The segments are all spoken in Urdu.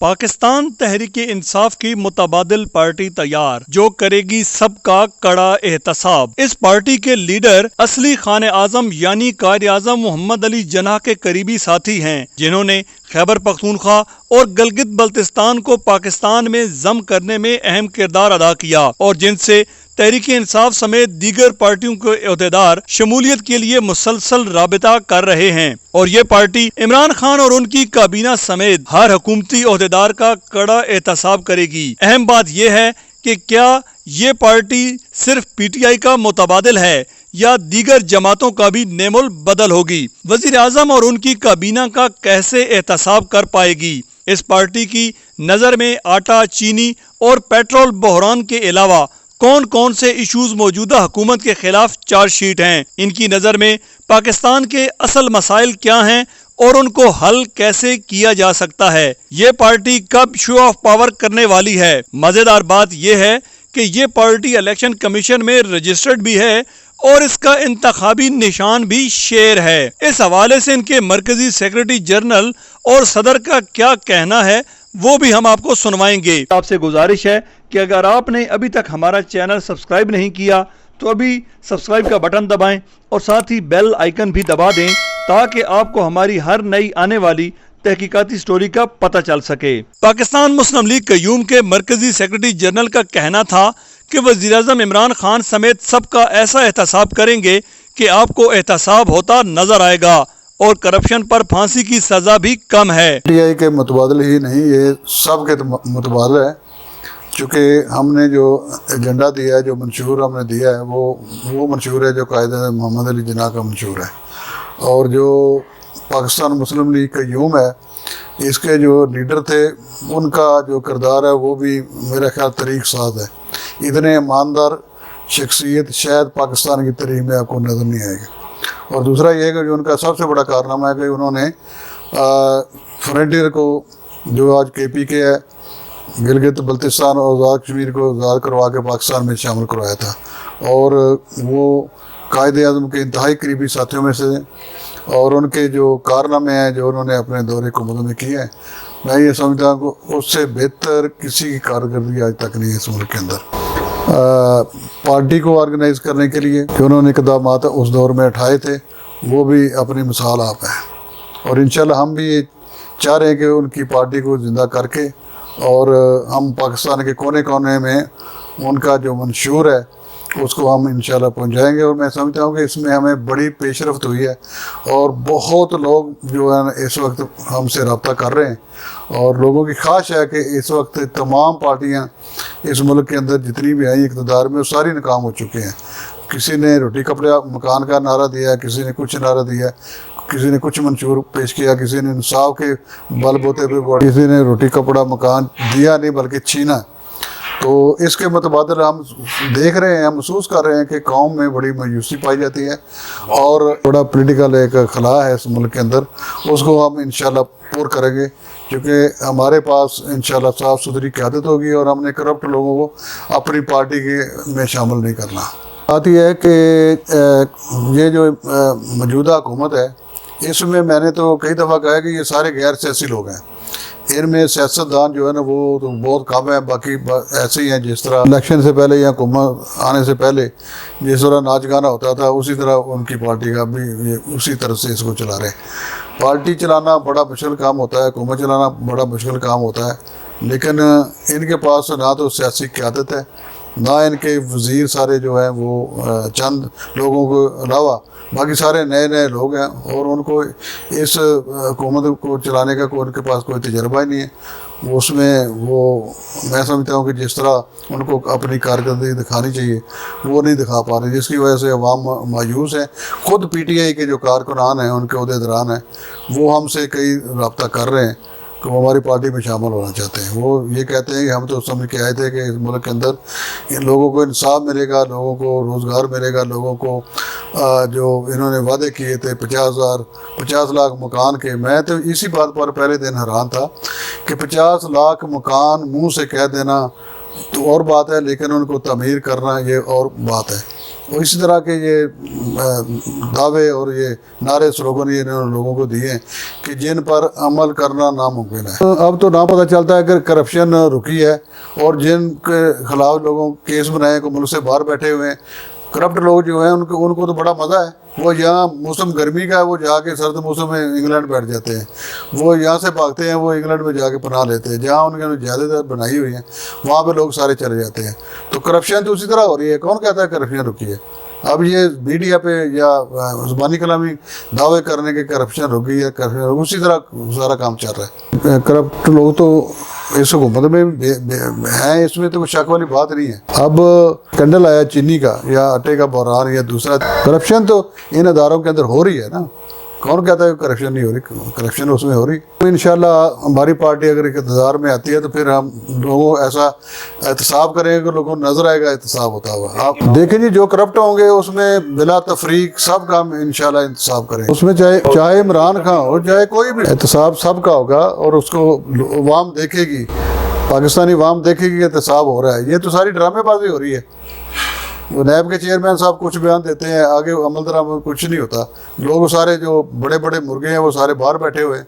پاکستان تحریک انصاف کی متبادل پارٹی تیار، جو کرے گی سب کا کڑا احتساب۔ اس پارٹی کے لیڈر اصلی خان اعظم یعنی قائد اعظم محمد علی جناح کے قریبی ساتھی ہیں، جنہوں نے خیبر پختونخوا اور گلگت بلتستان کو پاکستان میں ضم کرنے میں اہم کردار ادا کیا، اور جن سے تحریک انصاف سمیت دیگر پارٹیوں کے عہدیدار شمولیت کے لیے مسلسل رابطہ کر رہے ہیں، اور یہ پارٹی عمران خان اور ان کی کابینہ سمیت ہر حکومتی عہدیدار کا کڑا احتساب کرے گی۔ اہم بات یہ ہے کہ کیا یہ پارٹی صرف پی ٹی آئی کا متبادل ہے یا دیگر جماعتوں کا بھی نعم البدل ہوگی؟ وزیر اعظم اور ان کی کابینہ کا کیسے احتساب کر پائے گی؟ اس پارٹی کی نظر میں آٹا، چینی اور پیٹرول بحران کے علاوہ کون کون سے ایشوز موجودہ حکومت کے خلاف چارج شیٹ ہیں؟ ان کی نظر میں پاکستان کے اصل مسائل کیا ہیں اور ان کو حل کیسے کیا جا سکتا ہے؟ یہ پارٹی کب شو آف پاور کرنے والی ہے؟ مزیدار بات یہ ہے کہ یہ پارٹی الیکشن کمیشن میں رجسٹرڈ بھی ہے اور اس کا انتخابی نشان بھی شیر ہے۔ اس حوالے سے ان کے مرکزی سیکرٹری جنرل اور صدر کا کیا کہنا ہے وہ بھی ہم آپ کو سنوائیں گے۔ آپ سے گزارش ہے کہ اگر آپ نے ابھی تک ہمارا چینل سبسکرائب نہیں کیا تو ابھی سبسکرائب کا بٹن دبائیں اور ساتھ ہی بیل آئیکن بھی دبا دیں تاکہ آپ کو ہماری ہر نئی آنے والی تحقیقاتی سٹوری کا پتہ چل سکے۔ پاکستان مسلم لیگ قیوم کے مرکزی سیکرٹری جنرل کا کہنا تھا کہ وزیر اعظم عمران خان سمیت سب کا ایسا احتساب کریں گے کہ آپ کو احتساب ہوتا نظر آئے گا، اور کرپشن پر پھانسی کی سزا بھی کم ہے۔ پی ٹی آئی کے متبادل ہی نہیں، یہ سب کے متبادل ہے، چونکہ ہم نے جو ایجنڈا دیا ہے، جو منشور ہم نے دیا ہے، وہ منشور ہے جو قائد محمد علی جناح کا منشور ہے، اور جو پاکستان مسلم لیگ قیوم ہے اس کے جو لیڈر تھے ان کا جو کردار ہے وہ بھی میرا خیال طریق ساز ہے۔ اتنے ایماندار شخصیت شاید پاکستان کی تاریخ میں آپ کو نظر نہیں آئے گی۔ اور دوسرا یہ ہے کہ جو ان کا سب سے بڑا کارنامہ ہے کہ انہوں نے فرنٹیئر کو، جو آج کے پی کے ہے، گلگت بلتستان اور آزاد کشمیر کو آزاد کروا کے پاکستان میں شامل کروایا تھا، اور وہ قائد اعظم کے انتہائی قریبی ساتھیوں میں سے، اور ان کے جو کارنامے ہیں جو انہوں نے اپنے دور حکومت میں کیے ہیں، میں یہ سمجھتا ہوں کہ اس سے بہتر کسی کی کارکردگی آج تک نہیں ہے اس ملک کے اندر۔ پارٹی کو آرگنائز کرنے کے لیے جو انہوں نے اقدامات اس دور میں اٹھائے تھے وہ بھی اپنی مثال آپ ہے، اور انشاءاللہ ہم بھی یہ چاہ رہے ہیں کہ ان کی پارٹی کو زندہ کر کے اور ہم پاکستان کے کونے کونے میں ان کا جو منشور ہے اس کو ہم انشاءاللہ پہنچائیں گے، اور میں سمجھتا ہوں کہ اس میں ہمیں بڑی پیش رفت ہوئی ہے، اور بہت لوگ جو ہے اس وقت ہم سے رابطہ کر رہے ہیں، اور لوگوں کی خواہش ہے کہ اس وقت تمام پارٹیاں اس ملک کے اندر جتنی بھی آئیں اقتدار میں وہ ساری ناکام ہو چکے ہیں۔ کسی نے روٹی کپڑے مکان کا نعرہ دیا، کسی نے کچھ نعرہ دیا، کسی نے کچھ منشور پیش کیا، کسی نے انصاف کے بل بوتے پہ، کسی نے روٹی کپڑا مکان دیا نہیں بلکہ چھینا۔ تو اس کے متبادل ہم دیکھ رہے ہیں، محسوس کر رہے ہیں کہ قوم میں بڑی مایوسی پائی جاتی ہے، اور بڑا پولیٹیکل ایک خلا ہے اس ملک کے اندر، اس کو ہم انشاءاللہ پور کریں گے، کیونکہ ہمارے پاس انشاءاللہ صاف ستھری قیادت ہوگی، اور ہم نے کرپٹ لوگوں کو اپنی پارٹی کے میں شامل نہیں کرنا۔ بات یہ ہے کہ یہ جو موجودہ حکومت ہے اس میں میں نے تو کئی دفعہ کہا ہے کہ یہ سارے غیر سیاسی لوگ ہیں، ان میں سیاستدان جو ہے نا وہ تو بہت کم ہے، باقی ایسے ہی ہیں جس طرح الیکشن سے پہلے یا حکومت آنے سے پہلے جس طرح ناچ گانا ہوتا تھا اسی طرح ان کی پارٹی کا بھی یہ اسی طرح سے اس کو چلا رہے ہیں۔ پارٹی چلانا بڑا مشکل کام ہوتا ہے، حکومت چلانا بڑا مشکل کام ہوتا ہے، لیکن ان کے پاس نہ تو سیاسی قیادت ہے، نہ ان کے وزیر سارے جو ہیں وہ چند لوگوں کو علاوہ باقی سارے نئے نئے لوگ ہیں، اور ان کو اس حکومت کو چلانے کا ان کے پاس کوئی تجربہ ہی نہیں ہے۔ اس میں وہ میں سمجھتا ہوں کہ جس طرح ان کو اپنی کارکردگی دکھانی چاہیے وہ نہیں دکھا پا رہے، جس کی وجہ سے عوام مایوس ہیں۔ خود پی ٹی آئی کے جو کارکنان ہیں، ان کے عہدیداران ہیں، وہ ہم سے کئی رابطہ کر رہے ہیں کہ وہ ہماری پارٹی میں شامل ہونا چاہتے ہیں۔ وہ یہ کہتے ہیں کہ ہم تو سمجھ کے آئے تھے کہ اس ملک کے اندر ان لوگوں کو انصاف ملے گا، لوگوں کو روزگار ملے گا، لوگوں کو جو انہوں نے وعدے کیے تھے 50 لاکھ مکان کے، میں تو اسی بات پر پہلے دن حیران تھا کہ 50 لاکھ مکان منہ سے کہہ دینا تو اور بات ہے، لیکن ان کو تعمیر کرنا یہ اور بات ہے۔ وہ اسی طرح کے یہ دعوے اور یہ نعرے سلوگن یہ انہوں نے لوگوں کو دیے ہیں کہ جن پر عمل کرنا ناممکن ہے. اب تو نہ پتہ چلتا ہے کہ کرپشن رکی ہے اور جن کے خلاف لوگوں کیس بنائے ہیں کو ملک سے باہر بیٹھے ہوئے ہیں کرپٹ لوگ جو ہیں ان کو تو بڑا مزہ ہے. وہ یہاں موسم گرمی کا ہے وہ جا کے سرد موسم میں انگلینڈ بیٹھ جاتے ہیں. وہ یہاں سے بھاگتے ہیں وہ انگلینڈ میں جا کے پناہ لیتے ہیں جہاں ان کے جائیداد بنائی ہوئی ہیں وہاں پہ لوگ سارے چلے جاتے ہیں. تو کرپشن تو اسی طرح ہو رہی ہے. کون کہتا ہے کرپشن رکی ہے؟ اب یہ میڈیا پہ یا زبانی کلامی دعوے کرنے کے کرپشن رکی ہے کرپشن اسی طرح سارا کام چل رہا ہے. کرپٹ لوگ تو اس حکومت میں ہیں اس میں تو کوئی شک والی بات نہیں ہے. اب کنڈل آیا چینی کا یا آٹے کا بحران یا دوسرا کرپشن تو ان اداروں کے اندر ہو رہی ہے نا. کون کہتا ہے کہ کرپشن نہیں ہو رہی؟ کرپشن اس میں ہو رہی. انشاءاللہ ہماری پارٹی اگر اقتدار میں آتی ہے تو پھر ہم لوگوں ایسا احتساب کریں گے کہ لوگوں کو نظر آئے گا احتساب ہوتا ہوا. آپ دیکھیں جی جو کرپٹ ہوں گے اس میں بلا تفریق سب کا ہم انشاءاللہ احتساب کریں گے. اس میں چاہے عمران خان ہو چاہے کوئی بھی احتساب سب کا ہوگا اور اس کو عوام دیکھے گی پاکستانی عوام دیکھے گی کہ احتساب ہو رہا ہے. یہ تو ساری ڈرامے بازی ہو رہی ہے. وہ نیب کے چیئرمین صاحب کچھ بیان دیتے ہیں آگے عمل درآمد کچھ نہیں ہوتا. لوگ سارے جو بڑے بڑے مرغے ہیں وہ سارے باہر بیٹھے ہوئے ہیں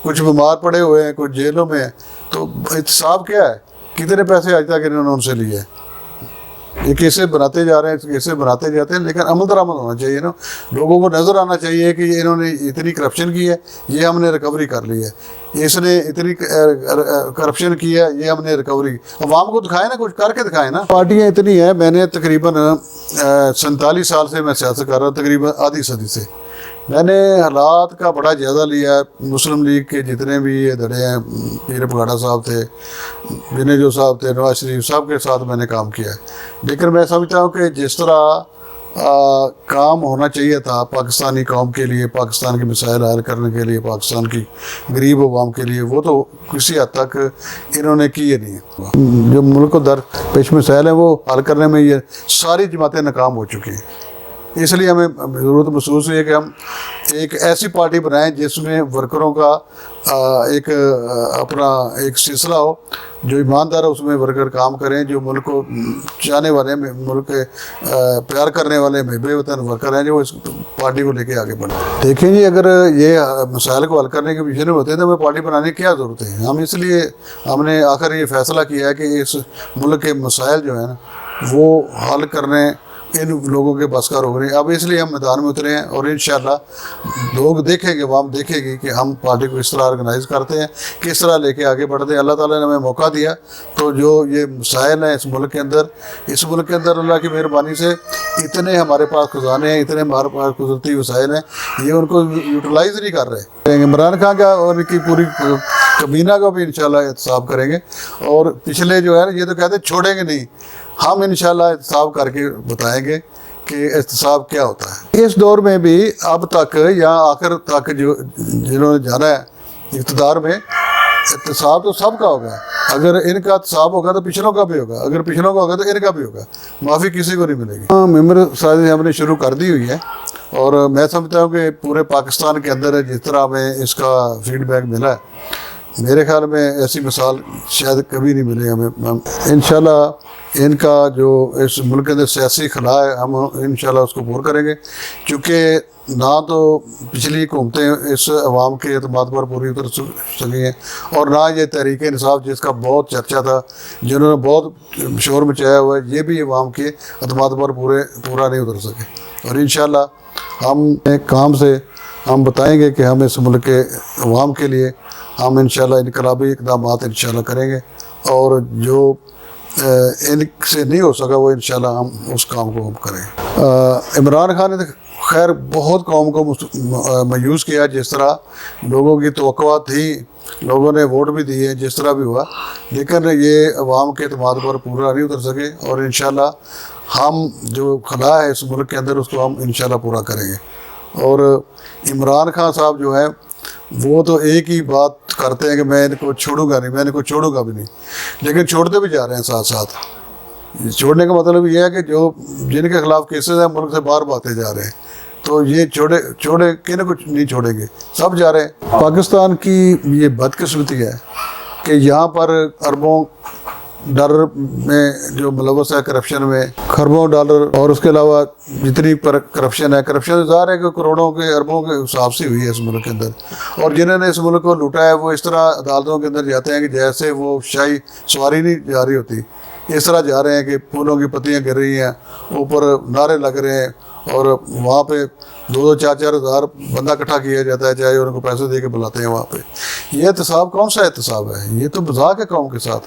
کچھ بیمار پڑے ہوئے ہیں کچھ جیلوں میں ہیں. تو احتساب کیا ہے؟ کتنے پیسے آج تک انہوں نے ان سے لیے ہیں؟ یہ کیسے بناتے جا رہے ہیں کیسے بناتے جاتے ہیں. لیکن عمل درآمد ہونا چاہیے نا. لوگوں کو نظر آنا چاہیے کہ انہوں نے اتنی کرپشن کی ہے یہ ہم نے ریکوری کر لی ہے. اس نے اتنی کرپشن کی ہے یہ ہم نے ریکوری. عوام کو دکھائے نا کچھ کر کے دکھائے نا. پارٹیاں اتنی ہیں میں نے تقریباً 47 سال سے میں سیاست کر رہا ہوں تقریباً آدھی صدی سے. میں نے حالات کا بڑا جائزہ لیا ہے. مسلم لیگ کے جتنے بھی یہ دھڑے ہیں پیر پگاڑا صاحب تھے جنیجو صاحب تھے نواز شریف صاحب کے ساتھ میں نے کام کیا ہے. لیکن میں سمجھتا ہوں کہ جس طرح کام ہونا چاہیے تھا پاکستانی قوم کے لیے پاکستان کے مسائل حل کرنے کے لیے پاکستان کی غریب عوام کے لیے وہ تو کسی حد تک انہوں نے کیے نہیں. جو ملک کو درپیش مسائل ہیں وہ حل کرنے میں یہ ساری جماعتیں ناکام ہو چکی ہیں. اس لیے ہمیں ضرورت محسوس ہوئی ہے کہ ہم ایک ایسی پارٹی بنائیں جس میں ورکروں کا ایک اپنا ایک سلسلہ ہو جو ایماندار ہے اس میں ورکر کام کریں جو ملک کو چاہنے والے ملک کے پیار کرنے والے محب وطن ورکر ہیں جو اس پارٹی کو لے کے آگے بڑھیں. دیکھیں جی اگر یہ مسائل کو حل کرنے کے پیچھے نہیں ہوتے تو ہمیں پارٹی بنانے کی کیا ضرورت ہے. ہم اس لیے ہم نے آخر یہ فیصلہ کیا ہے کہ اس ملک کے مسائل جو ہیں نا وہ حل کرنے ان لوگوں کے بس کا روک نہیں. اب اس لیے ہم میدان میں اترے ہیں اور انشاءاللہ لوگ دیکھیں گے عوام دیکھے گی کہ ہم پارٹی کو اس طرح آرگنائز کرتے ہیں کس طرح لے کے آگے بڑھتے ہیں. اللہ تعالیٰ نے ہمیں موقع دیا تو جو یہ مسائل ہیں اس ملک کے اندر اللہ کی مہربانی سے اتنے ہمارے پاس خزانے ہیں اتنے ہمارے پاس قدرتی وسائل ہیں یہ ان کو یوٹیلائز نہیں کر رہے. عمران خان کا اور ان کی پوری کابینہ کا بھی انشاءاللہ احتساب کریں گے. اور پچھلے جو ہے یہ تو کہتے ہیں چھوڑیں گے نہیں. ہم انشاءاللہ احتساب کر کے بتائیں گے کہ احتساب کیا ہوتا ہے. اس دور میں بھی اب تک یا آخر تک جو جنہوں نے جانا ہے اقتدار میں احتساب تو سب کا ہوگا. اگر ان کا احتساب ہوگا تو پچھلوں کا بھی ہوگا اگر پچھلوں کا ہوگا تو ان کا بھی ہوگا. معافی کسی کو نہیں ملے گی. ممبر سازی ہم نے شروع کر دی ہوئی ہے اور میں سمجھتا ہوں کہ پورے پاکستان کے اندر جس طرح ہمیں اس کا فیڈ بیک ملا ہے میرے خیال میں ایسی مثال شاید کبھی نہیں ملے ہمیں. انشاءاللہ ان کا جو اس ملک کے اندر سیاسی خلا ہے ہم انشاءاللہ اس کو پور کریں گے کیونکہ نہ تو پچھلی حکومتیں اس عوام کے اعتماد پر پوری اتر سکی ہیں اور نہ یہ تحریک انصاف جس کا بہت چرچا تھا جنہوں نے بہت شور مچایا ہوا ہے یہ بھی عوام کے اعتماد پر پورا نہیں اتر سکے. اور انشاءاللہ ہم ایک کام سے ہم بتائیں گے کہ ہم اس ملک کے عوام کے لیے ہم انشاءاللہ انقلابی اقدامات انشاءاللہ کریں گے اور جو ان سے نہیں ہو سکا وہ انشاءاللہ ہم اس کام کو ہم کریں. عمران خان نے خیر بہت قوم کو مایوس کیا جس طرح لوگوں کی توقع تھی لوگوں نے ووٹ بھی دیے جس طرح بھی ہوا لیکن یہ عوام کے اعتماد پر پورا نہیں اتر سکے. اور انشاءاللہ ہم جو خلا ہے اس ملک کے اندر اس کو ہم انشاءاللہ پورا کریں گے. اور عمران خان صاحب جو ہیں وہ تو ایک ہی بات کرتے ہیں کہ میں ان کو چھوڑوں گا نہیں میں ان کو چھوڑوں گا بھی نہیں لیکن چھوڑتے بھی جا رہے ہیں ساتھ ساتھ. چھوڑنے کا مطلب یہ ہے کہ جو جن کے خلاف کیسز ہیں ملک سے باہر بھاگتے جا رہے ہیں تو یہ چھوڑے کن کو نہیں چھوڑیں گے سب جا رہے ہیں. پاکستان کی یہ بدقسمتی ہے کہ یہاں پر اربوں ڈالر میں جو ملوث ہے کرپشن میں، خربوں ڈالر، اور اس کے علاوہ جتنی کرپشن ہے، کرپشن ظاہر ہے کہ کروڑوں کے اربوں کے حساب سے ہوئی ہے اس ملک کے اندر، اور جنہوں نے اس ملک کو لوٹا ہے وہ اس طرح عدالتوں کے اندر جاتے ہیں کہ جیسے وہ شاہی سواری نہیں جا رہی ہوتی، اس طرح جا رہے ہیں کہ پھولوں کی پتیاں گر رہی ہیں، اوپر نعرے لگ رہے ہیں، اور وہاں پہ 2-4 ہزار بندہ اکٹھا کیا جاتا ہے، چاہے ان کو پیسے دے کے بلاتے ہیں وہاں پہ۔ یہ احتساب کون سا احتساب ہے؟ یہ تو مذاق ہے قوم کے ساتھ۔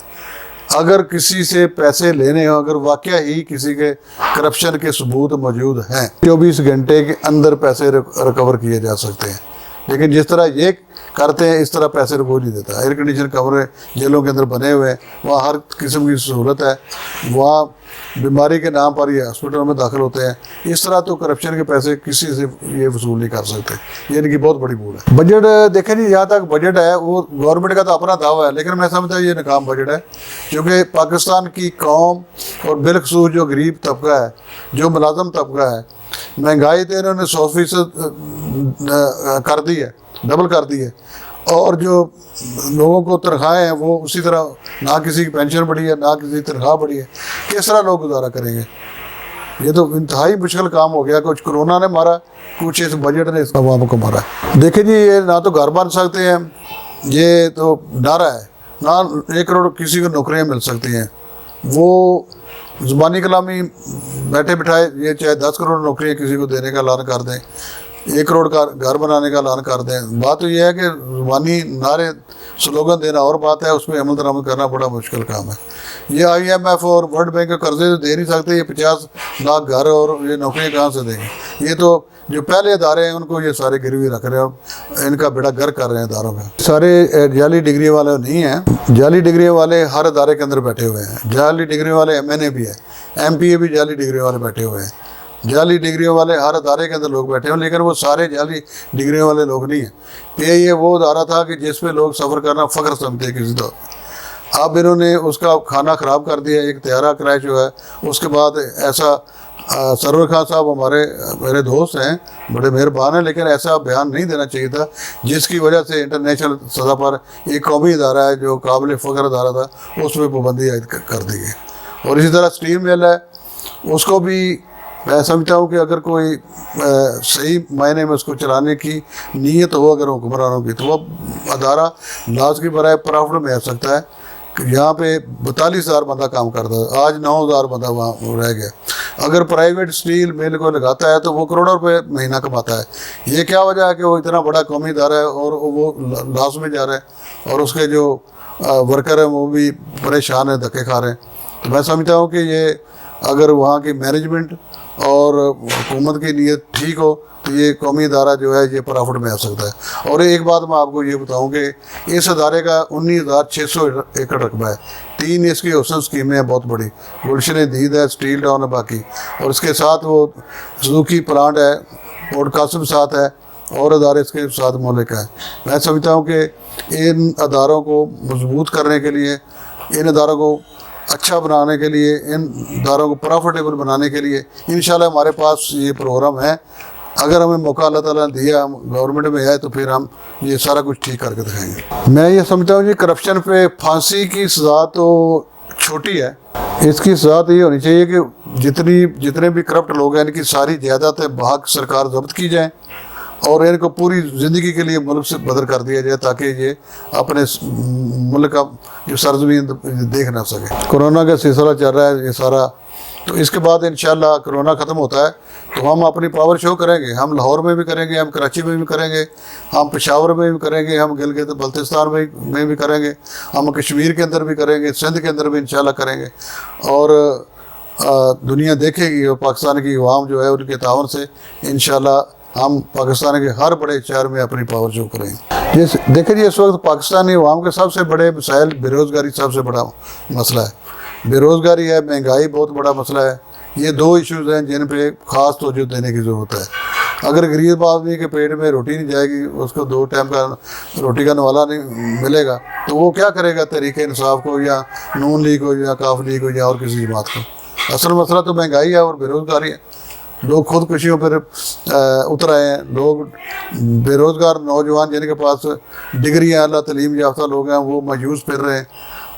اگر کسی سے پیسے لینے ہوں، اگر واقعہ ہی کسی کے کرپشن کے ثبوت موجود ہیں، 24 گھنٹے کے اندر پیسے ریکور کیے جا سکتے ہیں، لیکن جس طرح یہ کرتے ہیں اس طرح پیسے کوئی نہیں دیتا۔ ایئر کنڈیشن کمرے جیلوں کے اندر بنے ہوئے ہیں، وہاں ہر قسم کی سہولت ہے، وہاں بیماری کے نام پر یہ ہاسپٹل میں داخل ہوتے ہیں، اس طرح تو کرپشن کے پیسے کسی سے یہ وصول نہیں کر سکتے۔ یہ ان کی بہت بڑی بھول ہے۔ بجٹ دیکھیں جی، یہاں تک بجٹ ہے وہ گورنمنٹ کا تو اپنا دعویٰ ہے، لیکن میں سمجھتا ہوں یہ ناکام بجٹ ہے، کیونکہ پاکستان کی قوم اور بالخصوص جو غریب طبقہ ہے، جو ملازم طبقہ ہے، مہنگائی تو انہوں نے 100% کر دی ہے، ڈبل کر دی ہے، اور جو لوگوں کو تنخواہیں ہیں وہ اسی طرح، نہ کسی کی پینشن بڑھی ہے، نہ کسی کی تنخواہ بڑھی ہے، کس طرح لوگ گزارا کریں گے؟ یہ تو انتہائی مشکل کام ہو گیا۔ کچھ کرونا نے مارا، کچھ اس بجٹ نے اس عوام کو مارا۔ دیکھیں جی، یہ نہ تو گھر بن سکتے ہیں، یہ تو نعرہ ہے، نہ 1 کروڑ کسی کو نوکریاں مل سکتی ہیں۔ وہ زبانی کلامی بیٹھے بٹھائے یہ چاہے 10 کروڑ نوکریاں کسی کو دینے کا اعلان کر دیں، 1 کروڑ کا گھر بنانے کا اعلان کر دیں، بات تو یہ ہے کہ زبانی نعرے سلوگن دینا اور بات ہے، اس پہ عمل درآمد کرنا بڑا مشکل کام ہے۔ یہ IMF اور ورلڈ بینک کے قرضے تو دے نہیں سکتے، یہ 50 لاکھ گھر اور یہ نوکریاں کہاں سے دیں گے؟ یہ تو جو پہلے ادارے ہیں ان کو یہ سارے گروی رکھ رہے ہیں، ان کا بیڑا گر کر رہے ہیں اداروں کا۔ سارے جعلی ڈگری والے نہیں ہیں، جعلی ڈگری والے ہر ادارے کے اندر بیٹھے ہوئے ہیں، جعلی ڈگری والے MNA بھی ہیں، MPA بھی جعلی ڈگری والے بیٹھے ہوئے ہیں، جعلی ڈگریوں والے ہر ادارے کے اندر لوگ بیٹھے ہیں، لیکن وہ سارے جعلی ڈگریوں والے لوگ نہیں ہیں۔ یہ وہ ادارہ تھا کہ جس میں لوگ سفر کرنا فخر سمجھتے کسی دور۔ اب انہوں نے اس کا کھانا خراب کر دیا، ایک طیارہ کریش ہوا ہے، اس کے بعد ایسا سرور خان صاحب میرے دوست ہیں، بڑے مہربان ہیں، لیکن ایسا بیان نہیں دینا چاہیے تھا، جس کی وجہ سے انٹرنیشنل سطح پر ایک قومی ادارہ ہے جو قابل فخر ادارہ تھا، اس پہ پابندی عائد کر دی گئی۔ اور اسی طرح اسٹیم مل ہے، اس کو بھی میں سمجھتا ہوں کہ اگر کوئی صحیح معنی میں اس کو چلانے کی نیت ہو اگر حکمرانوں کی، تو وہ ادارہ لاز کی برائے پرافٹ میں آ سکتا ہے۔ یہاں پہ 42,000 بندہ کام کرتا ہے، آج 9,000 بندہ وہاں رہ گیا۔ اگر پرائیویٹ اسٹیل مل کو لگاتا ہے تو وہ کروڑوں روپے مہینہ کماتا ہے۔ یہ کیا وجہ ہے کہ وہ اتنا بڑا قومی ادارہ ہے اور وہ لاس میں جا رہا ہے، اور اس کے جو ورکر ہیں وہ بھی پریشان ہیں، دھکے کھا رہے ہیں۔ تو میں سمجھتا ہوں کہ یہ اگر وہاں کی مینجمنٹ اور حکومت کی نیت ٹھیک ہو تو یہ قومی ادارہ جو ہے یہ پرافٹ میں آ سکتا ہے۔ اور ایک بات میں آپ کو یہ بتاؤں کہ اس ادارے کا 19,600 ایکڑ رقبہ ہے، 3 اس کی حسن اسکیمیں ہیں بہت بڑی، گلشن دید ہے، اسٹیل ٹاؤن ہے باقی، اور اس کے ساتھ وہ سزوکی پلانٹ ہے، پورٹ قاسم ساتھ ہے، اور ادارے اس کے ساتھ ملک ہے۔ میں سمجھتا ہوں کہ ان اداروں کو مضبوط کرنے کے لیے، ان اداروں کو اچھا بنانے کے لیے، ان اداروں کو پروفیٹیبل بنانے کے لیے انشاءاللہ ہمارے پاس یہ پروگرام ہے۔ اگر ہمیں موقع اللہ تعالیٰ نے دیا، ہم گورنمنٹ میں آئے تو پھر ہم یہ سارا کچھ ٹھیک کر کے دکھائیں گے۔ میں یہ سمجھتا ہوں جی، کرپشن پہ پھانسی کی سزا تو چھوٹی ہے، اس کی سزا تو یہ ہونی چاہیے کہ جتنے بھی کرپٹ لوگ ہیں ان کی ساری جائیدادیں بحق سرکار ضبط کی جائیں، اور ان کو پوری زندگی کے لیے ملک سے بدر کر دیا جائے، تاکہ یہ اپنے ملک کا جو سرزمین دیکھ نہ سکے۔ کرونا کا سلسلہ چل رہا ہے یہ سارا، تو اس کے بعد انشاءاللہ کرونا ختم ہوتا ہے تو ہم اپنی پاور شو کریں گے۔ ہم لاہور میں بھی کریں گے، ہم کراچی میں بھی کریں گے، ہم پشاور میں بھی کریں گے، ہم گلگت بلتستان میں بھی کریں گے، ہم کشمیر کے اندر بھی کریں گے، سندھ کے اندر بھی انشاءاللہ کریں گے، اور دنیا دیکھے گی، اور پاکستان کی عوام جو ہے ان کے تعاون سے انشاءاللہ ہم پاکستان کے ہر بڑے شہر میں اپنی پاور شو کریں گے۔ دیکھیں جی، اس وقت پاکستانی عوام کے سب سے بڑے مسائل بے روزگاری سب سے بڑا مسئلہ ہے، بے روزگاری ہے، مہنگائی بہت بڑا مسئلہ ہے۔ یہ 2 ایشوز ہیں جن پہ خاص توجہ دینے کی ضرورت ہے۔ اگر غریب آدمی کے پیٹ میں روٹی نہیں جائے گی، اس کو 2 ٹائم کا روٹی کا نوالا نہیں ملے گا، تو وہ کیا کرے گا تحریک انصاف کو یا نون لیگ کو یا کاف لیگ کو یا اور کسی جماعت کو؟ اصل مسئلہ تو مہنگائی ہے اور بے روزگاری ہے۔ لوگ خودکشیوں پر اتر آئے ہیں، لوگ بے روزگار نوجوان جن کے پاس ڈگریاں، اعلیٰ تعلیم یافتہ لوگ ہیں، وہ مایوس پھر رہے ہیں،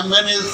MNA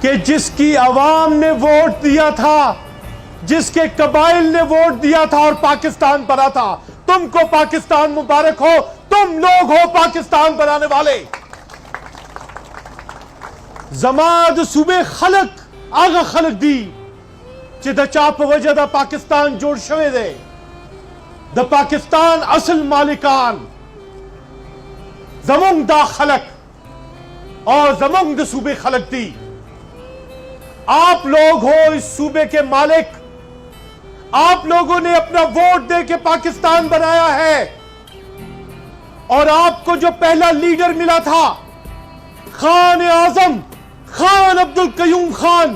کہ جس کی عوام نے ووٹ دیا تھا، جس کے قبائل نے ووٹ دیا تھا اور پاکستان بنا تھا، تم کو پاکستان مبارک ہو، تم لوگ ہو پاکستان بنانے والے. زماد صوبے خلق آغا خلق دی چہ دا چاپ وجہ دا پاکستان جوڑ شوے دے. دا پاکستان اصل مالکان زمونگ دا خلق اور زمونگ دا صوبے خلق دی. آپ لوگ ہو اس صوبے کے مالک. آپ لوگوں نے اپنا ووٹ دے کے پاکستان بنایا ہے، اور آپ کو جو پہلا لیڈر ملا تھا خان اعظم خان عبد القیوم خان،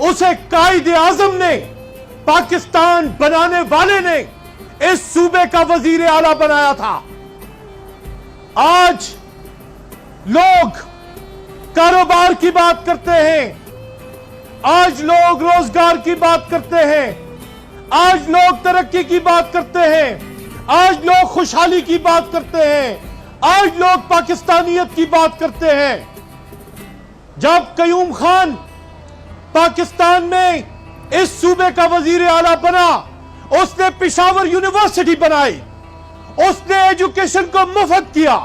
اسے قائد اعظم نے، پاکستان بنانے والے نے اس صوبے کا وزیر اعلیٰ بنایا تھا. آج لوگ کاروبار کی بات کرتے ہیں، آج لوگ روزگار کی بات کرتے ہیں، آج لوگ ترقی کی بات کرتے ہیں، آج لوگ خوشحالی کی بات کرتے ہیں، آج لوگ پاکستانیت کی بات کرتے ہیں. جب قیوم خان پاکستان میں اس صوبے کا وزیر اعلیٰ بنا، اس نے پشاور یونیورسٹی بنائی، اس نے ایجوکیشن کو مفت کیا،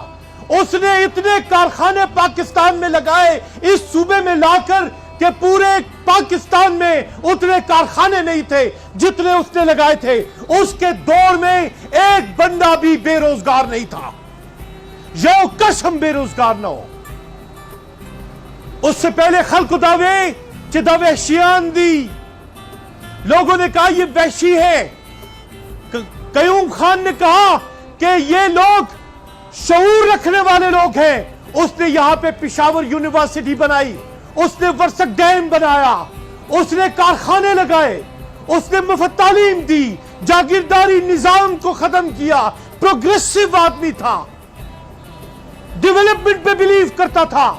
اس نے اتنے کارخانے پاکستان میں لگائے اس صوبے میں لا کر کہ پورے پاکستان میں اتنے کارخانے نہیں تھے جتنے اس نے لگائے تھے. اس کے دور میں ایک بندہ بھی بے روزگار نہیں تھا، یو قسم بے روزگار نہ ہو. اس سے پہلے خلق دعوے چہ دا وحشیان دی، لوگوں نے کہا یہ وحشی ہے. قیوم خان نے کہا کہ یہ لوگ شعور رکھنے والے لوگ ہیں. اس نے یہاں پہ پشاور یونیورسٹی بنائی، اس نے ورسک ڈیم بنایا، اس نے کارخانے لگائے، اس نے مفت تعلیم دی، جاگیرداری نظام کو ختم کیا. پروگریسو آدمی تھا، ڈیولپمنٹ پہ بلیو کرتا تھا،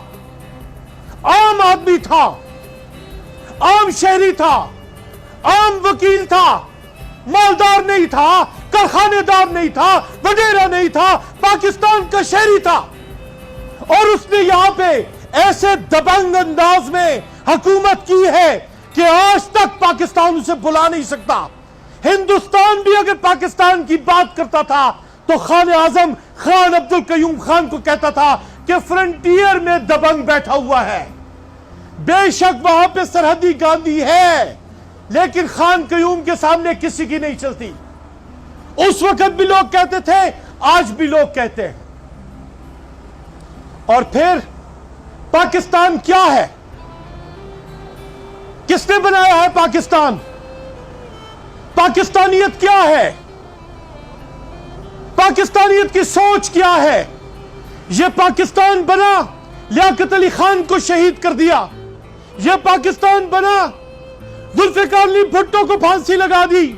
عام آدمی تھا، عام شہری تھا، عام وکیل تھا، مالدار نہیں تھا، کارخانے دار نہیں تھا، وڈیرا نہیں تھا، پاکستان کا شہری تھا. اور اس نے یہاں پہ ایسے دبنگ انداز میں حکومت کی ہے کہ آج تک پاکستان اسے بلا نہیں سکتا. ہندوستان بھی اگر پاکستان کی بات کرتا تھا تو خان اعظم خان عبد القیوم خان کو کہتا تھا کہ فرنٹیئر میں دبنگ بیٹھا ہوا ہے. بے شک وہاں پہ سرحدی گاندھی ہے، لیکن خان قیوم کے سامنے کسی کی نہیں چلتی. اس وقت بھی لوگ کہتے تھے، آج بھی لوگ کہتے ہیں. اور پھر پاکستان کیا ہے؟ کس نے بنایا ہے پاکستان؟ پاکستانیت کیا ہے؟ پاکستانیت کی سوچ کیا ہے؟ یہ پاکستان بنا لیاقت علی خان کو شہید کر دیا. یہ پاکستان بنا ذوالفقار علی بھٹو کو پھانسی لگا دی.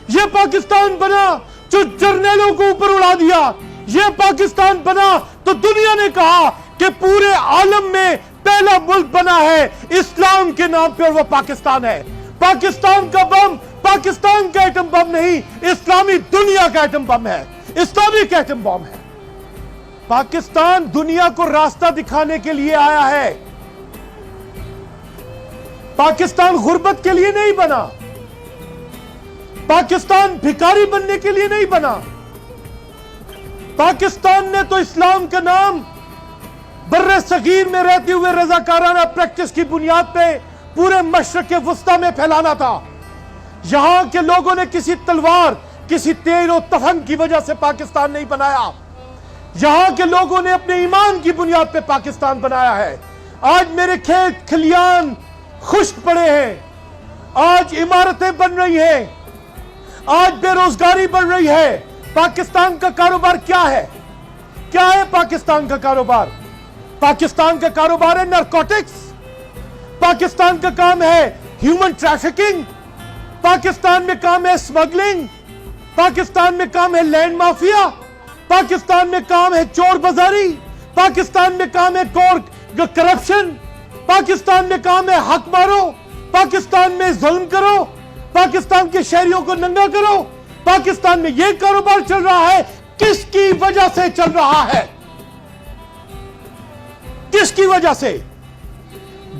یہ پاکستان بنا جو جرنیلوں کو اوپر اڑا دیا. یہ پاکستان بنا تو دنیا نے کہا کہ پورے عالم میں پہلا ملک بنا ہے اسلام کے نام پہ، اور وہ پاکستان ہے. پاکستان کا بم پاکستان کا ایٹم بم نہیں، اسلامی دنیا کا ایٹم بم ہے، اسلامک ایٹم بم ہے. پاکستان دنیا کو راستہ دکھانے کے لیے آیا ہے. پاکستان غربت کے لیے نہیں بنا، پاکستان بھکاری بننے کے لیے نہیں بنا. پاکستان نے تو اسلام کا نام بر صغیر میں رہتے ہوئے رضاکارانہ پریکٹس کی بنیاد پہ پورے مشرق وسطی میں پھیلانا تھا. یہاں کے لوگوں نے کسی تلوار، کسی تیر و تفنگ کی وجہ سے پاکستان نہیں بنایا. یہاں کے لوگوں نے اپنے ایمان کی بنیاد پہ پاکستان بنایا ہے. آج میرے کھیت کھلیان خشک پڑے ہیں، آج عمارتیں بن رہی ہیں، آج بے روزگاری بڑھ رہی ہے. پاکستان کا کاروبار کیا ہے؟ کیا ہے پاکستان کا کاروبار؟ پاکستان کا کاروبار ہے نارکوٹکس. پاکستان کا کام ہے ہیومن ٹریفکنگ. پاکستان میں کام ہے اسمگلنگ. پاکستان میں کام ہے لینڈ مافیا. پاکستان میں کام ہے چور بازاری. پاکستان میں کام ہے کرپشن. پاکستان میں کام ہے حق مارو. پاکستان میں ظلم کرو. پاکستان کے شہریوں کو ننگا کرو. پاکستان میں یہ کاروبار چل رہا ہے. کس کی وجہ سے چل رہا ہے؟ کس کی وجہ سے؟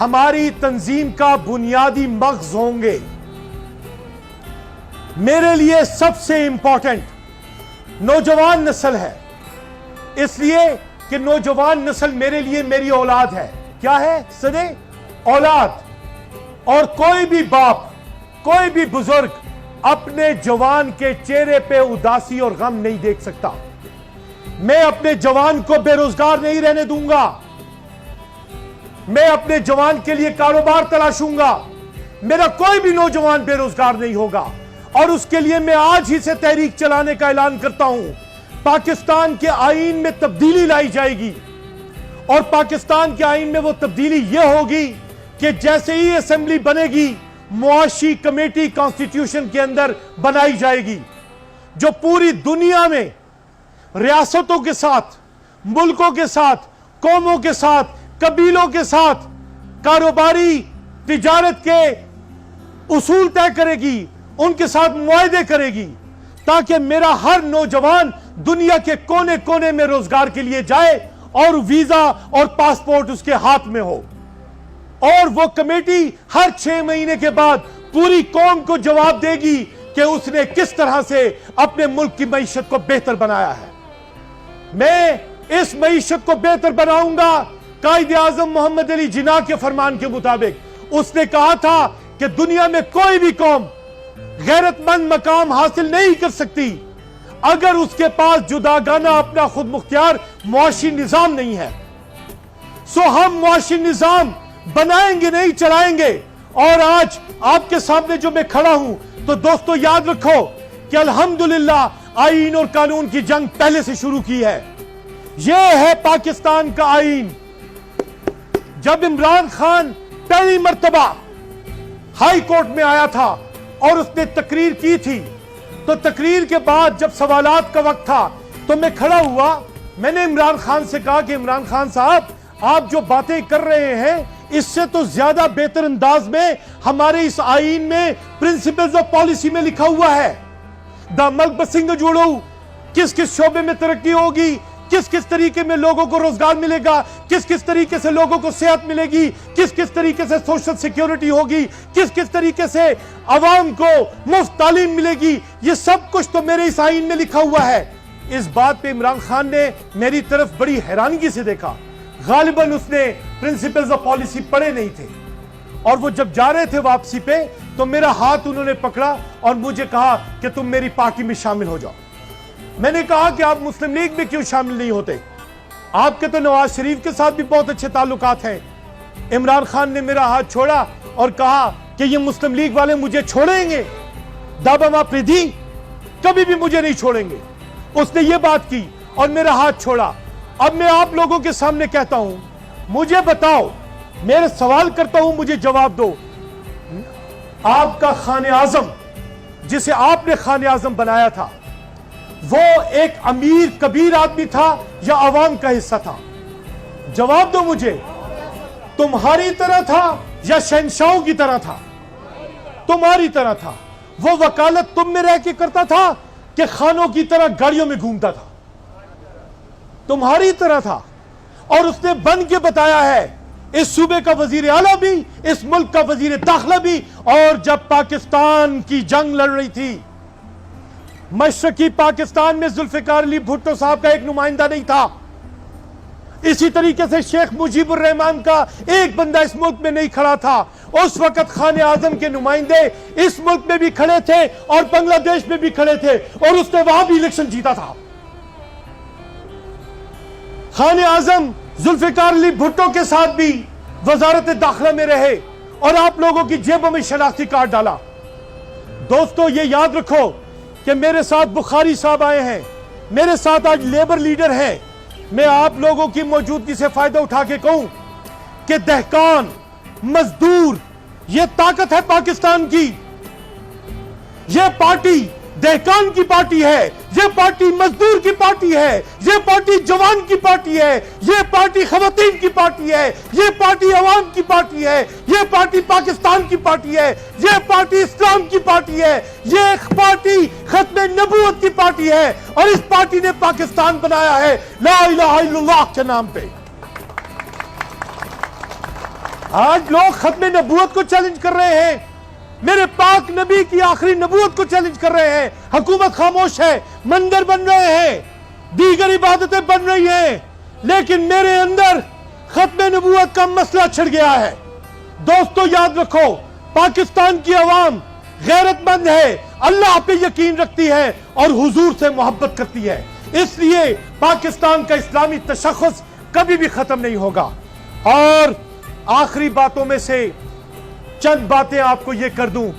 ہماری تنظیم کا بنیادی مغز ہوں گے. میرے لیے سب سے امپورٹنٹ نوجوان نسل ہے، اس لیے کہ نوجوان نسل میرے لیے میری اولاد ہے. کیا ہے سنے؟ اولاد. اور کوئی بھی باپ، کوئی بھی بزرگ اپنے جوان کے چہرے پہ اداسی اور غم نہیں دیکھ سکتا. میں اپنے جوان کو بے روزگار نہیں رہنے دوں گا. میں اپنے جوان کے لیے کاروبار تلاشوں گا. میرا کوئی بھی نوجوان بے روزگار نہیں ہوگا، اور اس کے لیے میں آج ہی سے تحریک چلانے کا اعلان کرتا ہوں. پاکستان کے آئین میں تبدیلی لائی جائے گی، اور پاکستان کے آئین میں وہ تبدیلی یہ ہوگی کہ جیسے ہی اسمبلی بنے گی، معاشی کمیٹی کانسٹیٹیوشن کے اندر بنائی جائے گی، جو پوری دنیا میں ریاستوں کے ساتھ، ملکوں کے ساتھ، قوموں کے ساتھ، قبیلوں کے ساتھ کاروباری تجارت کے اصول طے کرے گی، ان کے ساتھ معاہدے کرے گی، تاکہ میرا ہر نوجوان دنیا کے کونے کونے میں روزگار کے لیے جائے اور ویزا اور پاسپورٹ اس کے ہاتھ میں ہو. اور وہ کمیٹی ہر 6 مہینے کے بعد پوری قوم کو جواب دے گی کہ اس نے کس طرح سے اپنے ملک کی معیشت کو بہتر بنایا ہے. میں اس معیشت کو بہتر بناؤں گا قائد اعظم محمد علی جناح کے فرمان کے مطابق. اس نے کہا تھا کہ دنیا میں کوئی بھی قوم غیرت مند مقام حاصل نہیں کر سکتی اگر اس کے پاس جداگانہ اپنا خود مختار معاشی نظام نہیں ہے. سو ہم معاشی نظام بنائیں گے نہیں چلائیں گے. اور آج آپ کے سامنے جو میں کھڑا ہوں تو دوستو یاد رکھو کہ الحمدللہ آئین اور قانون کی جنگ پہلے سے شروع کی ہے. یہ ہے پاکستان کا آئین. جب عمران خان پہلی مرتبہ ہائی کورٹ میں آیا تھا اور اس نے تقریر کی تھی، تو تقریر کے بعد جب سوالات کا وقت تھا تو میں کھڑا ہوا. میں نے عمران خان سے کہا کہ عمران خان صاحب، آپ جو باتیں کر رہے ہیں اس سے تو زیادہ بہتر انداز میں ہمارے اس آئین میں پرنسپلز آف پالیسی میں لکھا ہوا ہے. دا ملک بسنگ جوڑو، کس کس شعبے میں ترقی ہوگی، کس کس طریقے میں لوگوں کو روزگار ملے گا، کس کس طریقے سے لوگوں کو صحت ملے گی، کس کس طریقے سے سوشل سیکیورٹی ہوگی، کس کس طریقے سے عوام کو مفت تعلیم ملے گی. یہ سب کچھ تو میرے اس آئین میں لکھا ہوا ہے. اس بات پہ عمران خان نے میری طرف بڑی حیرانگی سے دیکھا. غالباً اس نے پرنسپلز آف پالیسی پڑھے نہیں تھے، اور وہ جب جا رہے تھے واپسی پہ تو میرا ہاتھ انہوں نے پکڑا اور مجھے کہا کہ تم میری پارٹی میں شامل ہو جاؤ. میں نے کہا کہ آپ مسلم لیگ میں کیوں شامل نہیں ہوتے؟ آپ کے تو نواز شریف کے ساتھ بھی بہت اچھے تعلقات ہیں. عمران خان نے میرا ہاتھ چھوڑا اور کہا کہ یہ مسلم لیگ والے مجھے چھوڑیں گے؟ دابا ماپریدی کبھی بھی مجھے نہیں چھوڑیں گے. اس نے یہ بات کی اور میرا ہاتھ چھوڑا. اب میں آپ لوگوں کے سامنے کہتا ہوں، مجھے بتاؤ، میرے سوال کرتا ہوں، مجھے جواب دو. آپ کا خان اعظم جسے آپ نے خان اعظم بنایا تھا، وہ ایک امیر کبیر آدمی تھا یا عوام کا حصہ تھا؟ جواب دو مجھے. تمہاری طرح تھا یا شہنشاہوں کی طرح تھا؟ تمہاری طرح تھا. وہ وکالت تم میں رہ کے کرتا تھا کہ خانوں کی طرح گاڑیوں میں گھومتا تھا؟ تمہاری طرح تھا. اور اس نے بن کے بتایا ہے، اس صوبے کا وزیر اعلیٰ بھی، اس ملک کا وزیر داخلہ بھی. اور جب پاکستان کی جنگ لڑ رہی تھی، مشرقی پاکستان میں ذوالفقار علی بھٹو صاحب کا ایک نمائندہ نہیں تھا. اسی طریقے سے شیخ مجیب الرحمان کا ایک بندہ اس ملک میں نہیں کھڑا تھا. اس وقت خان اعظم کے نمائندے اس ملک میں بھی کھڑے تھے اور بنگلہ دیش میں بھی کھڑے تھے، اور اس نے وہاں بھی الیکشن جیتا تھا. خان اعظم ذوالفقار علی بھٹو کے ساتھ بھی وزارت داخلہ میں رہے اور آپ لوگوں کی جیبوں میں شناختی کارڈ ڈالا. دوستو یہ یاد رکھو کہ میرے ساتھ بخاری صاحب آئے ہیں، میرے ساتھ آج لیبر لیڈر ہیں. میں آپ لوگوں کی موجودگی سے فائدہ اٹھا کے کہوں کہ دہقان، مزدور، یہ طاقت ہے پاکستان کی. یہ پارٹی دہقان کی پارٹی ہے، یہ پارٹی مزدور کی پارٹی ہے، یہ پارٹی جوان کی پارٹی ہے، یہ پارٹی خواتین کی پارٹی ہے، یہ پارٹی عوام کی پارٹی ہے، یہ پارٹی پاکستان کی پارٹی ہے، یہ پارٹی اسلام کی پارٹی ہے، یہ پارٹی ختم نبوت کی پارٹی ہے. اور اس پارٹی نے پاکستان بنایا ہے لا الہ الا اللہ کے نام پہ. آج لوگ ختم نبوت کو چیلنج کر رہے ہیں, میرے پاک نبی کی آخری نبوت کو چیلنج کر رہے ہیں. حکومت خاموش ہے, مندر بن رہے ہیں, دیگر عبادتیں بن رہی ہیں, لیکن میرے اندر ختم نبوت کا مسئلہ چھڑ گیا ہے. دوستو یاد رکھو, پاکستان کی عوام غیرت مند ہے, اللہ پہ یقین رکھتی ہے اور حضور سے محبت کرتی ہے, اس لیے پاکستان کا اسلامی تشخص کبھی بھی ختم نہیں ہوگا. اور آخری باتوں میں سے چند باتیں آپ کو یہ کر دوں,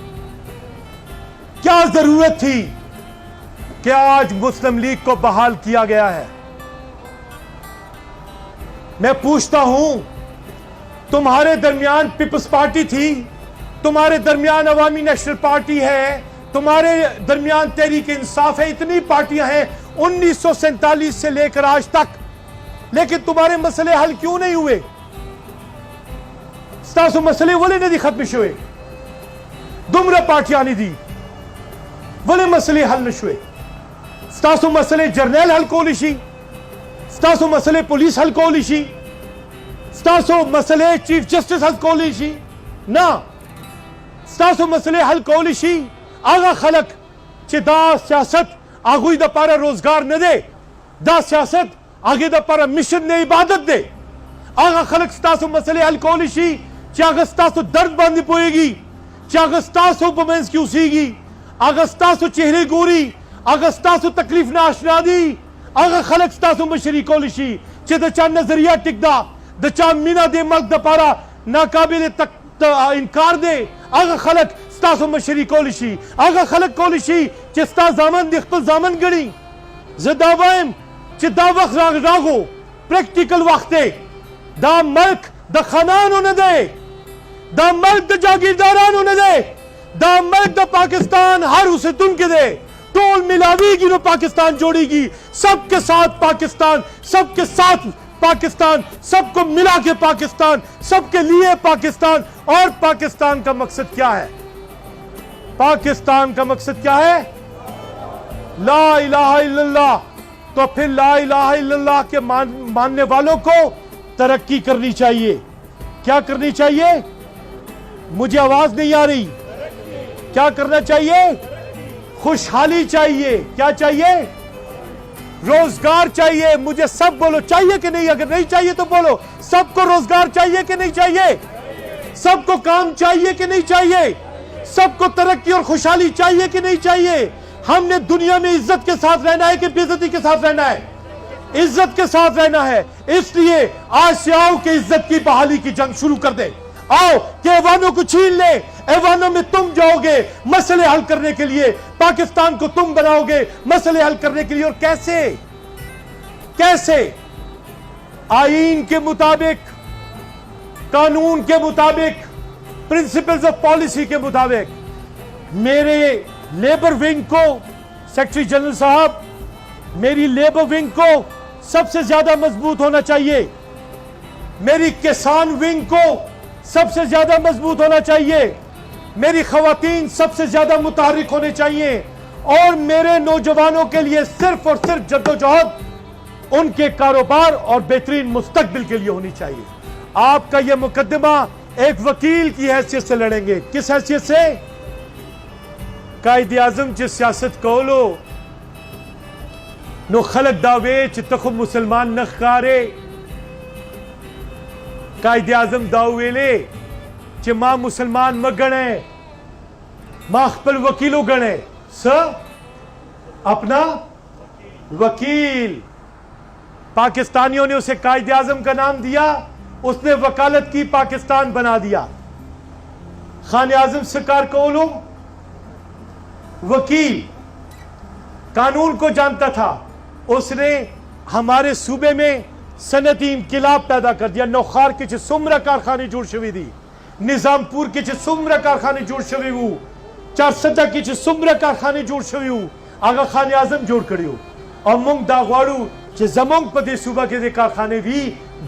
کیا ضرورت تھی کہ آج مسلم لیگ کو بحال کیا گیا ہے؟ میں پوچھتا ہوں, تمہارے درمیان پیپلز پارٹی تھی, تمہارے درمیان عوامی نیشنل پارٹی ہے, تمہارے درمیان تحریک انصاف ہے, اتنی پارٹیاں ہیں 1947 سے لے کر آج تک, لیکن تمہارے مسئلے حل کیوں نہیں ہوئے؟ ستاسو مسئلے ولی ندی ختم شوئے, دمرا پارٹیاں نہیں دی ولی مسئلے حل نشوئے. ستاسو مسئلے جرنیل حل کولی شی, ستاسو مسئلے پولیس حل کولی شی, ستاسو مسئلے چیف جسٹس حل کولی شی, نا ستاسو مسئلے حل کولی شی آغا خلق چی دا سیاست آگوی دا پارا روزگار نہ دے, دا سیاست آگے دا پارا مشن نے عبادت دے. آغا خلق ستاسو مسئلے حل کولی شی چی آگا ستاسو درد باندھی پوئے گی, چی آگا ستاسو پمنس کیوں سی گی, آگا ستاسو چہرے گوری, آگا ستاسو تکلیف نہ آشنا دی, آگا خلق ستاسو مشری کولی شی چی دا چاہ نظریہ ٹک دا, دا چاہ مینا دے ملک دا پارا ناقابل انکار دے, آگا خلق ستاسو مشری کولی شی, آگا خلق کولی شی چی ستا زامن دی خپل زامن گڑی. زداوائم چی دا وقت راگو پریکٹیکل وقت دے, دا ملک دا خانانو نہ دے, دا ملک دا جاگیردارانو نہ دے, دا ملک دا پاکستان ہر اسے تن کے دے, ٹول ملاوی گی نو پاکستان جوڑی گی, سب کے ساتھ پاکستان, سب کے ساتھ پاکستان, سب کو ملا کے پاکستان, سب کے لیے پاکستان. اور پاکستان کا مقصد کیا ہے؟ پاکستان کا مقصد کیا ہے؟ لا الہ الا اللہ. تو پھر لا الہ الا اللہ کے ماننے والوں کو ترقی کرنی چاہیے. کیا کرنی چاہیے؟ مجھے آواز نہیں آ رہی. کیا کرنا چاہیے؟ خوشحالی چاہیے. کیا چاہیے؟ روزگار چاہیے. مجھے سب بولو, چاہیے کہ نہیں؟ اگر نہیں چاہیے تو بولو. سب کو روزگار چاہیے کہ نہیں چاہیے؟ سب کو کام چاہیے کہ نہیں چاہیے؟ سب کو ترقی اور خوشحالی چاہیے کہ نہیں چاہیے؟ ہم نے دنیا میں عزت کے ساتھ رہنا ہے کہ بے عزتی کے ساتھ رہنا ہے؟ عزت کے ساتھ رہنا ہے. اس لیے آج سے آؤ کہ عزت کی بحالی کی جنگ شروع کر دیں. آؤ کہ ایوانوں کو چھین لیں. ایوانوں میں تم جاؤ گے مسئلے حل کرنے کے لیے, پاکستان کو تم بناؤ گے مسئلے حل کرنے کے لیے. اور کیسے؟ کیسے؟ آئین کے مطابق, قانون کے مطابق, پرنسپلز آف پالیسی کے مطابق. میرے لیبر ونگ کو, سیکٹری جنرل صاحب, میری لیبر ونگ کو سب سے زیادہ مضبوط ہونا چاہیے. میری کسان ونگ کو سب سے زیادہ مضبوط ہونا چاہیے. میری خواتین سب سے زیادہ متحرک ہونے چاہیے. اور میرے نوجوانوں کے لیے صرف اور صرف جدوجہد ان کے کاروبار اور بہترین مستقبل کے لیے ہونی چاہیے. آپ کا یہ مقدمہ ایک وکیل کی حیثیت سے لڑیں گے. کس حیثیت سے؟ قائد اعظم چی سیاست کولو نو خلق داوے چی تخم مسلمان نخکارے. قائد اعظم داویلے چی ماں مسلمان مگنے, ماں خپل وکیلو گنے. اپنا وکیل. پاکستانیوں نے اسے قائد اعظم کا نام دیا, اس نے وکالت کی, پاکستان بنا دیا. خان اعظم سرکار کولو وکیل, قانون کو جانتا تھا. اس نے ہمارے صوبے میں صنعتی انقلاب پیدا کر دیا. نوخار کے چھ سمرہ کارخانے جوڑ شوی دی, نظام پور کے چھ سمرہ کارخانے جوڑ شوی ہو, چارسدہ کے چھ سمرہ کارخانے جوڑ شوی ہو. آگا خان اعظم جوڑ کری ہو. اور مونگ دا غوارو چھ زمونگ پدے صوبہ کے دے کارخانے بھی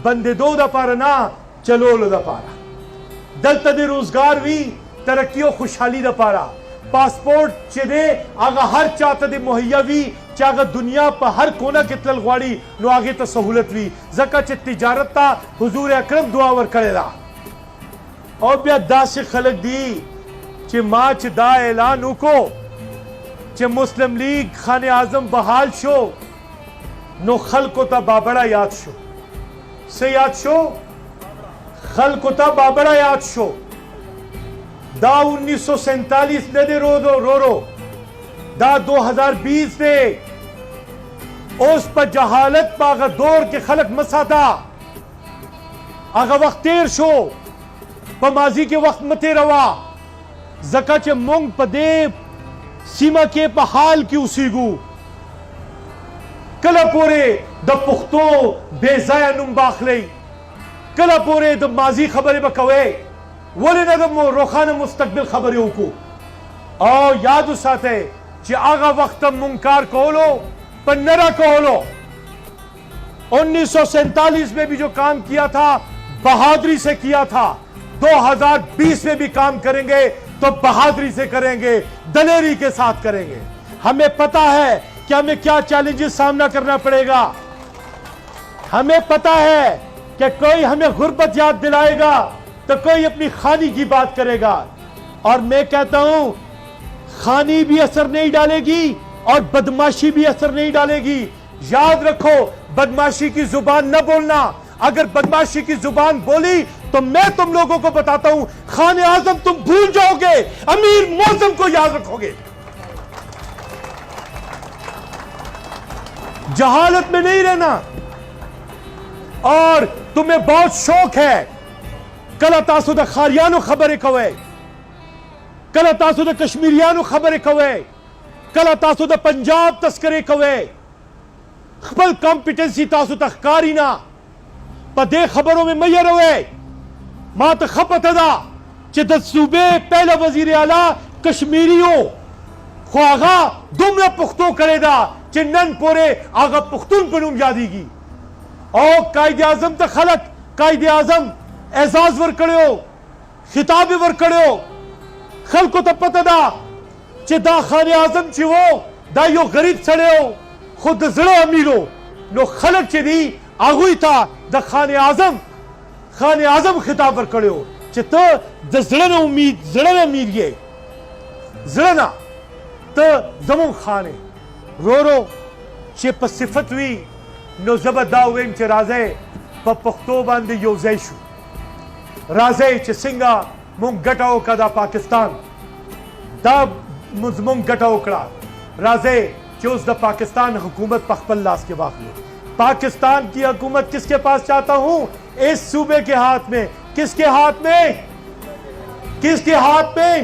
بندے دو دا پارا نا چلولو دا پارا. دلتا دے روزگار بھی ترقی و خوشحالی دا پارا. پاسپورٹ چے دے آگا ہر چاہتا دے مہیا بھی چاہ آگا دنیا پا ہر کونا کتلل غواڑی نو آگے تا سہولت بھی. زکا چے تجارت تا حضور اکرم دعاور کرے دا. اور بیا داس خلق دی چھ ماچ دا اعلان کو چھ مسلم لیگ خان اعظم بحال شو نو خلقو تا بابڑا یاد شو سے یاد شو خلقو تا بابڑا یاد شو دا 1947 نے دے رو دا 2020 دے اس پا جہالت پا آغا دور کے خلق مسا دا آغا وقت تیر شو پا ماضی کے وقت متے روا زکا چے مونگ پا دے سیما کے پا حال کی اسی گو کلا پورے دا پختو بے زائع نم باخلی کلا پورے دا ماضی خبری بکوے ولی ندم روخان مستقبل خبری ہوکو او یادو ساتے چی آغا وقت منکار کولو پر نرا کولو 1947 میں بھی جو کام کیا تھا بہادری سے کیا تھا 2020 میں بھی کام کریں گے تو بہادری سے کریں گے دلیری کے ساتھ کریں گے ہمیں پتا ہے کہ ہمیں کیا چیلنجز سامنا کرنا پڑے گا ہمیں پتا ہے کہ کوئی ہمیں غربت یاد دلائے گا تو کوئی اپنی خانی کی بات کرے گا اور میں کہتا ہوں خانی بھی اثر نہیں ڈالے گی اور بدماشی بھی اثر نہیں ڈالے گی یاد رکھو بدماشی کی زبان نہ بولنا اگر بدماشی کی زبان بولی تو میں تم لوگوں کو بتاتا ہوں خان اعظم تم بھول جاؤ گے امیر معظم کو یاد رکھو گے جہالت میں نہیں رہنا اور تمہیں بہت شوق ہے کلا تاسو دا خاریانو خبریں کوئے کلا تاسو دا کشمیریانو خبریں کوئے کلا تاسو دا پنجاب تذکرے کوئے خبل کمپیٹنسی تاسو تخکاری نا پا دے خبروں میں میر ہوئے ما تخبت دا چھ دا صوبے پہلا وزیر اعلیٰ کشمیریوں خو آغا دمرا پختو کرے دا چھ نن پورے آغا پختون پنوم یادی گی او قائد اعظم تا خلق قائد اعظم اعزاز ور کڑے ہو خطاب ور کڑے ہو خلقو تا پتہ دا چھ دا خان اعظم چھ وہ دا یو غریب سڑے ہو خود زڑا امیرو نو خلق چھ دی آگوی تا دا خان اعظم خطاب ور کڑے ہو چھ تا دا زڑا امیر یہ زڑا تا زمون خانے رو چھ پا صفت ہوئی نو زبد داوین چھ رازے پا پختو باندے یو زیشو رازے چھ سنگا مونگ گٹاو کا دا پاکستان دا مونگ گٹاو کڑا رازے چھ اس دا پاکستان حکومت پخپل لاس کے باقی پاکستان کی حکومت کس کے پاس چاہتا ہوں اس صوبے کے ہاتھ میں کس کے ہاتھ میں کس کے ہاتھ میں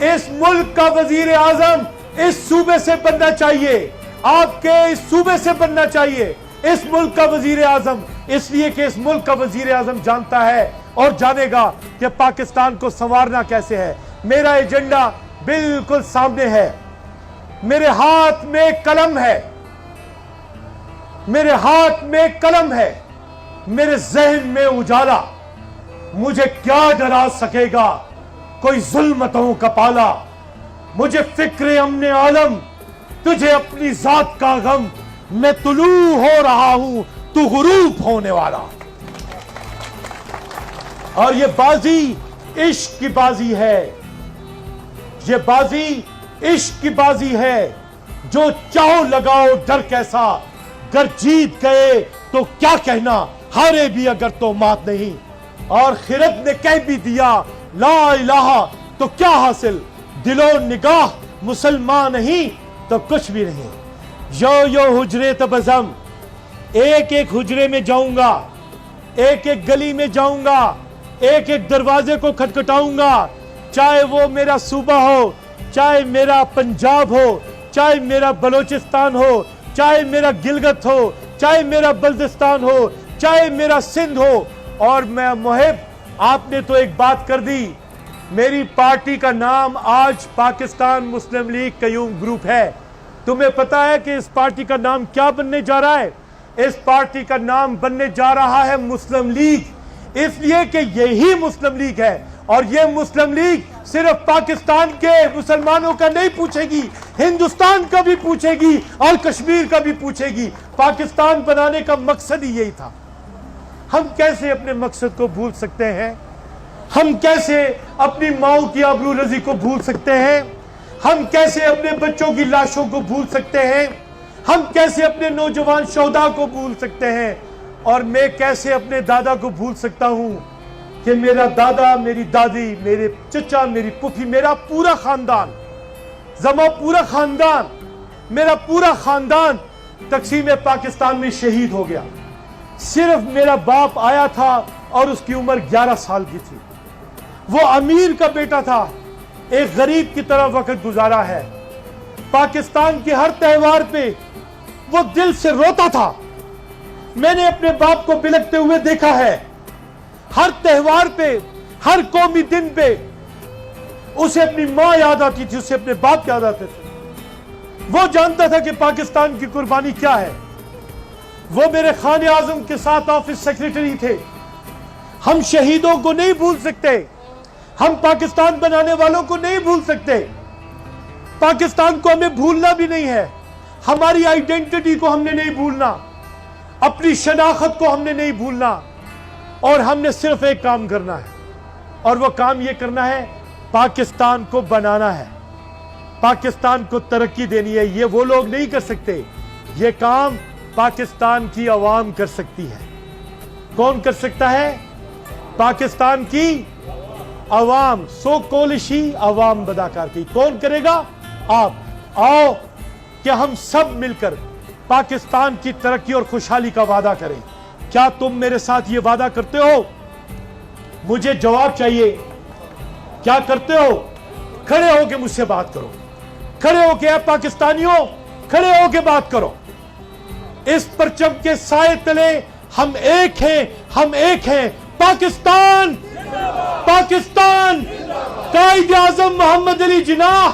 اس ملک کا وزیر اعظم اس صوبے سے بننا چاہیے آپ کے اس صوبے سے بننا چاہیے اس ملک کا وزیر اعظم اس لیے کہ اس ملک کا وزیر اعظم جانتا ہے اور جانے گا کہ پاکستان کو سنوارنا کیسے ہے میرا ایجنڈا بالکل سامنے ہے میرے ہاتھ میں قلم ہے میرے ہاتھ میں قلم ہے میرے ذہن میں اجالا مجھے کیا ڈرا سکے گا کوئی ظلمتوں کا پالا مجھے فکر امن عالم تجھے اپنی ذات کا غم میں طلوع ہو رہا ہوں تو غروب ہونے والا اور یہ بازی عشق کی بازی ہے یہ بازی عشق کی بازی ہے جو چاہو لگاؤ ڈر کیسا گر جیت گئے تو کیا کہنا ہارے بھی اگر تو مات نہیں اور خرد نے کہہ بھی دیا لا الہ تو کیا حاصل دل و نگاہ مسلمان نہیں تو کچھ بھی نہیں یو حجرے تبزم ایک ایک حجرے میں جاؤں گا ایک ایک گلی میں جاؤں گا ایک ایک دروازے کو کھٹکھٹاؤں گا چاہے وہ میرا صوبہ ہو چاہے میرا پنجاب ہو چاہے میرا بلوچستان ہو چاہے میرا گلگت ہو چاہے میرا بلدستان ہو چاہے میرا سندھ ہو اور میں محب آپ نے تو ایک بات کر دی میری پارٹی کا نام آج پاکستان مسلم لیگ قیوم گروپ ہے تمہیں پتا ہے کہ اس پارٹی کا نام کیا بننے جا رہا ہے اس پارٹی کا نام بننے جا رہا ہے مسلم لیگ اس لیے کہ یہی مسلم لیگ ہے اور یہ مسلم لیگ صرف پاکستان کے مسلمانوں کا نہیں پوچھے گی ہندوستان کا بھی پوچھے گی اور کشمیر کا بھی پوچھے گی پاکستان بنانے کا مقصد ہی یہی تھا ہم کیسے اپنے مقصد کو بھول سکتے ہیں ہم کیسے اپنی ماؤں کی آبرو رزی کو بھول سکتے ہیں؟ ہم کیسے اپنے بچوں کی لاشوں کو بھول سکتے ہیں؟ ہم کیسے اپنے نوجوان شہداء کو بھول سکتے ہیں؟ اور میں کیسے اپنے دادا کو بھول سکتا ہوں کہ میرا دادا، میری دادی، میرے چچا، میری پھوپھی، میرا پورا خاندان، میرا پورا خاندان تقسیم پاکستان میں شہید ہو گیا۔ صرف میرا باپ آیا تھا اور اس کی عمر 11 سال کی تھی۔ وہ امیر کا بیٹا تھا، ایک غریب کی طرح وقت گزارا ہے۔ پاکستان کے ہر تہوار پہ وہ دل سے روتا تھا۔ میں نے اپنے باپ کو بلکتے ہوئے دیکھا ہے۔ ہر تہوار پہ، ہر قومی دن پہ اسے اپنی ماں یاد آتی تھی، اسے اپنے باپ یاد آتے تھے۔ وہ جانتا تھا کہ پاکستان کی قربانی کیا ہے۔ وہ میرے خان اعظم کے ساتھ آفس سیکریٹری تھے۔ ہم شہیدوں کو نہیں بھول سکتے، ہم پاکستان بنانے والوں کو نہیں بھول سکتے۔ پاکستان کو ہمیں بھولنا بھی نہیں ہے، ہماری آئیڈینٹی کو ہم نے نہیں بھولنا، اپنی شناخت کو ہم نے نہیں بھولنا، اور ہم نے صرف ایک کام کرنا ہے، اور وہ کام یہ کرنا ہے، پاکستان کو بنانا ہے، پاکستان کو ترقی دینی ہے۔ یہ وہ لوگ نہیں کر سکتے، یہ کام پاکستان کی عوام کر سکتی ہے۔ کون کر سکتا ہے؟ پاکستان کی عوام، سو کولشی عوام بداکار کی۔ کون کرے گا؟ آپ آؤ کہ ہم سب مل کر پاکستان کی ترقی اور خوشحالی کا وعدہ کریں۔ کیا تم میرے ساتھ یہ وعدہ کرتے ہو؟ مجھے جواب چاہیے۔ کیا کرتے ہو؟ کھڑے ہو کے مجھ سے بات کرو، کھڑے ہو کے اے پاکستانیوں، کھڑے ہو کے بات کرو۔ اس پرچم کے سائے تلے ہم ایک ہیں، ہم ایک ہیں۔ پاکستان، پاکستان، قائد اعظم محمد علی جناح،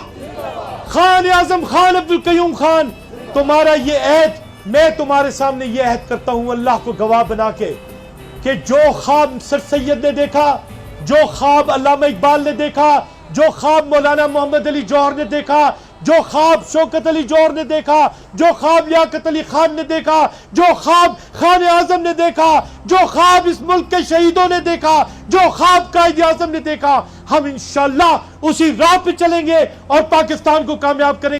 خان اعظم خان عبد القیوم خان، تمہارا یہ عہد، میں تمہارے سامنے یہ عہد کرتا ہوں اللہ کو گواہ بنا کے، کہ جو خواب سر سید نے دیکھا، جو خواب علامہ اقبال نے دیکھا، جو خواب مولانا محمد علی جوہر نے دیکھا، جو خواب شوکت علی جوہر نے دیکھا، جو خواب لیاقت علی خان نے دیکھا، جو خواب خان اعظم نے دیکھا، جو خواب اس ملک کے شہیدوں نے دیکھا، جو خواب قائد اعظم نے دیکھا، ہم انشاءاللہ اسی راہ پہ چلیں گے اور پاکستان کو کامیاب کریں گے۔